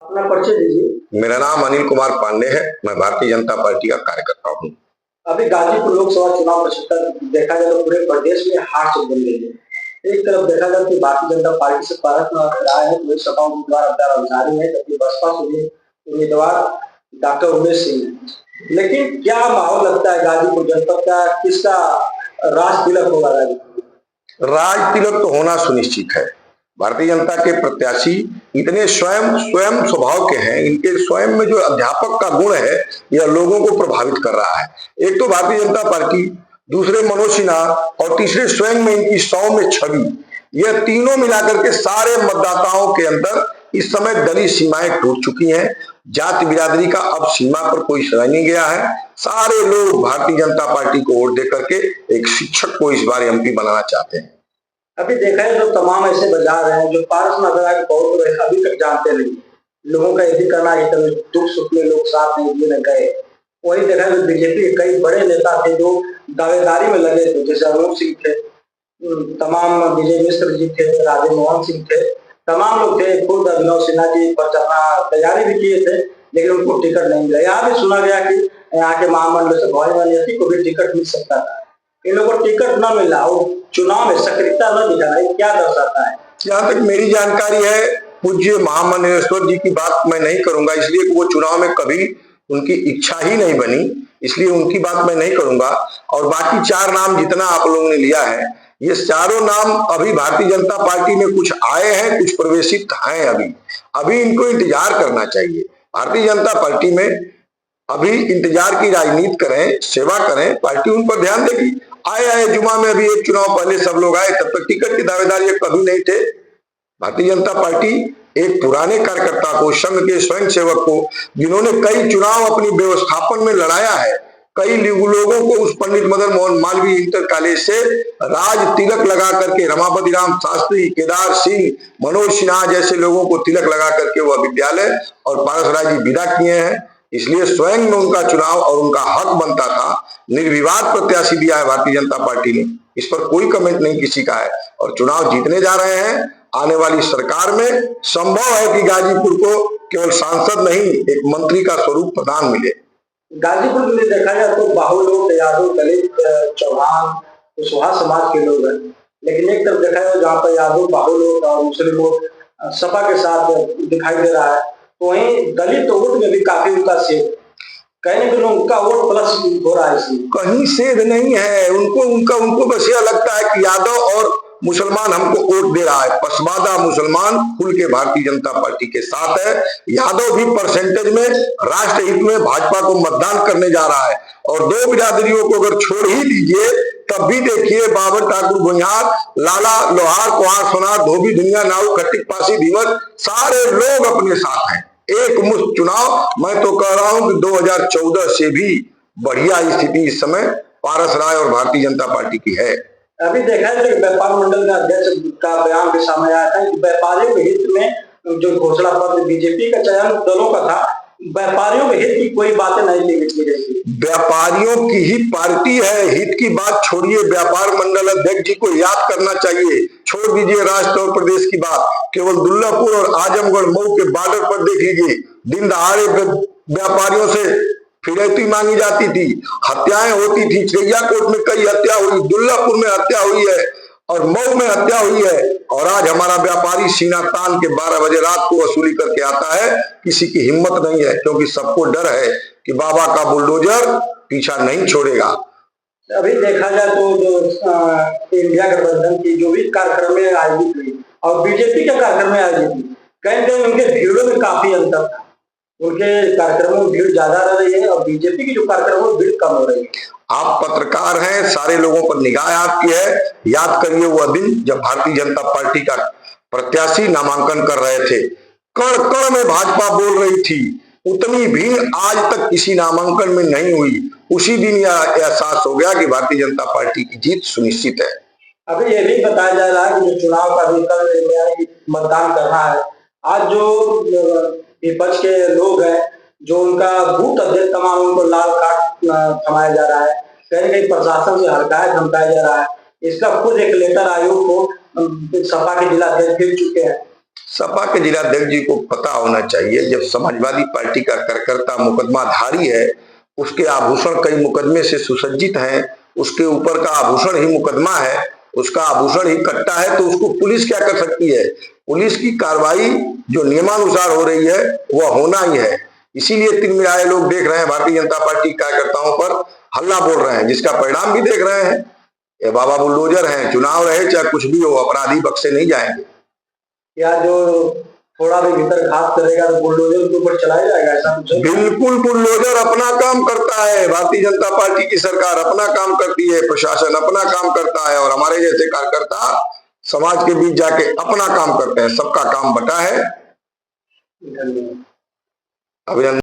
अपना परिचय दीजिए। मेरा नाम अनिल कुमार पांडे है। मैं भारतीय जनता पार्टी का कार्यकर्ता हूँ। अभी गाजीपुर लोकसभा चुनाव का क्षेत्र देखा जाए तो पूरे प्रदेश में हार चल रही है। एक तरफ देखा जाए कि भारतीय जनता पार्टी से भारत आए हैं लोकसभा उम्मीदवार अब्दार जारी है, जबकि बसपा से उम्मीदवार डॉक्टर उमेश सिंह है। लेकिन क्या माहौल लगता है गाजीपुर जनपद का, किसका राज तिलक होगा गाजीपुर? राज तिलक तो होना सुनिश्चित है। भारतीय जनता के प्रत्याशी इतने स्वयं स्वयं स्वभाव के हैं, इनके स्वयं में जो अध्यापक का गुण है यह लोगों को प्रभावित कर रहा है। एक तो भारतीय जनता पार्टी, दूसरे मनोज सिन्हा और तीसरे स्वयं में इनकी 100 में छवि, यह तीनों मिलाकर के सारे मतदाताओं के अंदर इस समय दलीय सीमाएं टूट चुकी हैं। जाति बिरादरी का अब सीमा पर कोई रह नहीं गया है। सारे लोग भारतीय जनता पार्टी को वोट दे करके एक शिक्षक को इस बार एमपी बनाना चाहते हैं। अभी देखा है तो तमाम ऐसे बाजार हैं जो पारस नगर के बहुत अभी तक जानते नहीं। लोगों का यही कहना है कि दुख सुख में लोग साथ नहीं देने गए। वही देखा है बीजेपी के कई बड़े नेता थे जो दावेदारी में लगे थे, जैसे अनूप सिंह थे, तमाम विजय मिश्र जी थे, राधे मोहन सिंह थे, तमाम लोग थे। खुद अभिनव सिन्हा जी पर अपना तैयारी भी किए थे, लेकिन उनको टिकट नहीं मिला। यहाँ भी सुना गया कि यहाँ के महामंडल से भवानी को भी टिकट मिल सकता था। इन लोगों को टिकट न मिला और चुनाव में सक्रियता न दिखाना, ये क्या दर्शाता है? जहाँ तक मेरी जानकारी है, पूज्य महामंडलेश्वर जी की बात मैं नहीं करूंगा, इसलिए वो चुनाव में कभी उनकी इच्छा ही नहीं बनी, इसलिए उनकी बात मैं नहीं करूंगा। और बाकी 4 नाम जितना आप लोगों ने लिया है, ये चारों नाम अभी भारतीय जनता पार्टी में कुछ आए हैं, कुछ प्रवेशित हैं। अभी इनको इंतजार करना चाहिए। भारतीय जनता पार्टी में अभी इंतजार की राजनीति करें, सेवा करें, पार्टी उन पर ध्यान देगी। आए जुमा में अभी एक चुनाव पहले सब लोग आए, तब तक टिकट की दावेदार ये कभी नहीं थे। भारतीय जनता पार्टी एक पुराने कार्यकर्ता को, संघ के स्वयं सेवक को, जिन्होंने कई चुनाव अपनी व्यवस्थापन में लड़ाया है, कई लोगों को उस पंडित मदन मोहन मालवीय इंटर कॉलेज से राज तिलक लगा करके, रमापति राम शास्त्री, केदार सिंह, मनोज सिन्हा जैसे लोगों को तिलक लगा करके वह विद्यालय और पारस राय जी विदा किए हैं। इसलिए स्वयं में उनका चुनाव और उनका हक बनता था। निर्विवाद प्रत्याशी दिया है भारतीय जनता पार्टी ने, इस पर कोई कमेंट नहीं किसी का है। और चुनाव जीतने जा रहे हैं। आने वाली सरकार में संभव है कि गाजीपुर को केवल सांसद नहीं, एक मंत्री का स्वरूप प्रदान मिले। गाजीपुर में देखा जाए तो बाहुल, यादव, दलित, चौहान, कुशवाहा समाज के लोग हैं। लेकिन एक तरफ देखा जाए जहाँ पर यादव, बाहुल और मुस्लिम लोग सपा के साथ दिखाई दे रहा है, तो वहीं दलित वोट में भी काफी उनका सेध, कहीं भी उनका वोट प्लस हो रहा है। इसमें कहीं सेध नहीं है। उनको बस यह लगता है कि यादव और मुसलमान हमको वोट दे रहा है। पसमादा मुसलमान खुल के भारतीय जनता पार्टी के साथ है। यादव भी परसेंटेज में राष्ट्र हित में भाजपा को मतदान करने जा रहा है। और 2 बिरादरियों को अगर छोड़ ही दीजिए, तब भी देखिए बाबर ठाकुर भुइयार, लाला लोहार, कुहार सोनार, धोबी दुनिया, नाऊ खट्टिक पासी धीमत, सारे लोग अपने साथ हैं। एक मुश्त चुनाव, मैं तो कह रहा हूं कि 2014 से भी बढ़िया स्थिति इस समय पारस राय और भारतीय जनता पार्टी की है। अभी देखा है कि व्यापार मंडल का अध्यक्ष का बयान भी सामने आया था कि व्यापारियों के हित में जो घोषणा पत्र बीजेपी का चयन दलों का था, व्यापारियों के हित की कोई बातें नहीं की गई। व्यापारियों की ही पार्टी है, हित की बात छोड़िए। व्यापार मंडल अध्यक्ष जी को याद करना चाहिए। छोड़ दीजिए राष्ट्र और प्रदेश की बात, केवल दुल्लापुर और आजमगढ़ मऊ के बॉर्डर पर देख लीजिए, दिन दहाड़े व्यापारियों से फिरौती मांगी जाती थी, हत्याएं होती थी। चिड़ियाकोट में कई हत्या हुई, दुल्लापुर में हत्या हुई है और मऊ में हत्या हुई है। और आज हमारा व्यापारी सीना तान के 12 बजे रात को वसूली करके आता है। किसी की हिम्मत नहीं है, क्योंकि सबको डर है कि बाबा का बुलडोजर पीछा नहीं छोड़ेगा। अभी देखा जाए तो जो इंडिया गठबंधन की जो भी कार्यक्रम में आयोजित हुई और बीजेपी के कार्यक्रम में आयोजित हुई, कहीं कहीं उनके भीड़ों में काफी अंतर था। उनके कार्यक्रमों में भीड़ ज्यादा रह रही है और बीजेपी की जो कार्यक्रम है भीड़ कम हो रही है। आप पत्रकार हैं, सारे लोगों पर निगाह आपकी है। याद करिए वह दिन जब भारतीय जनता पार्टी का प्रत्याशी नामांकन कर रहे थे, कण कण में भाजपा बोल रही थी। उतनी भीड़ आज तक किसी नामांकन में नहीं हुई। उसी दिन यह एहसास हो गया कि भारतीय जनता पार्टी की जीत सुनिश्चित है। अभी ये भी बताया जा रहा है कि जो चुनाव का भी कल मतदान करना है। आज जो विपक्ष के लोग हैं, जो उनका बूथ अध्यक्ष तमाम, उनको लाल कार्ड थमाया जा रहा है, कहीं कहीं प्रशासन से हड़काया धमकाया जा रहा है। इसका खुद एक लेटर आयोग को सपा के जिला अध्यक्ष भेज चुके हैं। सपा के जिलाध्यक्ष जी को पता होना चाहिए, जब समाजवादी पार्टी का कार्यकर्ता मुकदमाधारी है, उसके आभूषण कई मुकदमे से सुसज्जित हैं, उसके ऊपर का आभूषण ही मुकदमा है, उसका आभूषण ही कट्टा है, तो उसको पुलिस क्या कर सकती है? पुलिस की कार्रवाई जो नियमानुसार हो रही है वह होना ही है। इसीलिए तिलमिलाए लोग देख रहे हैं भारतीय जनता पार्टी कार्यकर्ताओं पर हल्ला बोल रहे हैं, जिसका परिणाम भी देख रहे हैं। ये बाबा बुलडोजर हैं, चुनाव रहे चाहे कुछ भी हो, अपराधी बख्शे नहीं जाएंगे। या जो थोड़ा भी भीतर घात करेगा तो बुलडोजर के ऊपर चलाया जाएगा, ऐसा कुछ? बिल्कुल, बुलडोजर अपना काम करता है, भारतीय जनता पार्टी की सरकार अपना काम करती है, प्रशासन अपना काम करता है, और हमारे जैसे कार्यकर्ता समाज के बीच जाके अपना काम करते हैं। सबका काम बटा है। धन्यवाद। अभिनंदन।